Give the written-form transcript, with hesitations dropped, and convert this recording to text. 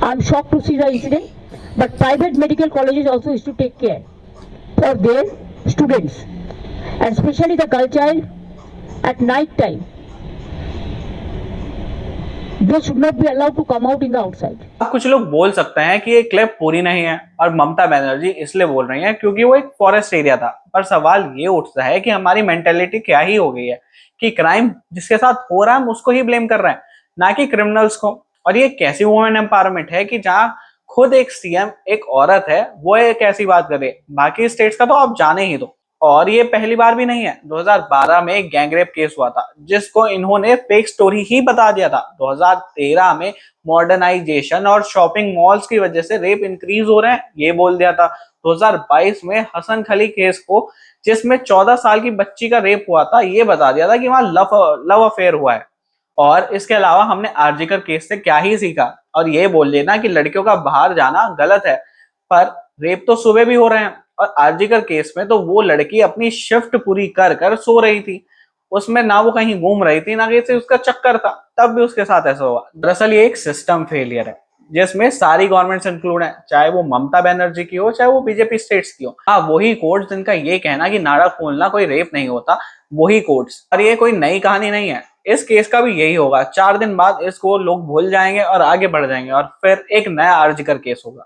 I'm shocked to see the incident, but private medical colleges also is to take care for their students, and especially the girl child at night time. They should not be allowed to come out in the outside. अब कुछ लोग बोल सकते हैं कि ये clip पूरी नहीं है और ममता बनर्जी इसलिए बोल रही हैं क्योंकि वो एक फॉरेस्ट एरिया था, पर सवाल ये उठता है कि हमारी मेंटेलिटी क्या ही हो गई है कि क्राइम जिसके साथ हो रहा है हम उसको ही ब्लेम कर रहे हैं, ना कि क्रिमिनल्स को। और ये कैसी वुमेन एम्पावरमेंट है कि जहां खुद एक सीएम एक औरत है वो एक ऐसी बात करे, बाकी स्टेट्स का तो आप जाने ही दो। और ये पहली बार भी नहीं है, 2012 में एक गैंगरेप केस हुआ था जिसको इन्होंने फेक स्टोरी ही बता दिया था। 2013 में मॉडर्नाइजेशन और शॉपिंग मॉल्स की वजह से रेप इंक्रीज हो रहे हैं ये बोल दिया था। 2022 में हसन खली केस को, जिसमें 14 साल की बच्ची का रेप हुआ था, ये बता दिया था कि वहां लव अफेयर हुआ है। और इसके अलावा हमने आरजीकर केस से क्या ही सीखा, और ये बोल देना कि लड़कियों का बाहर जाना गलत है, पर रेप तो सुबह भी हो रहे हैं। और आरजीकर केस में तो वो लड़की अपनी शिफ्ट पूरी कर कर सो रही थी, उसमें ना वो कहीं घूम रही थी ना कहीं उसका चक्कर था, तब भी उसके साथ ऐसा हुआ। दरअसल ये एक सिस्टम फेलियर है जिसमें सारी गवर्नमेंट्स इंक्लूड है, चाहे वो ममता बनर्जी की हो चाहे वो बीजेपी स्टेट्स की हो। हाँ, वही कोर्ट्स जिनका ये कहना कि नाड़ा खोलना कोई रेप नहीं होता, वही कोर्ट्स। और ये कोई नई कहानी नहीं है, इस केस का भी यही होगा। 4 दिन बाद इसको लोग भूल जाएंगे और आगे बढ़ जाएंगे और फिर एक नया आरजीकर केस होगा।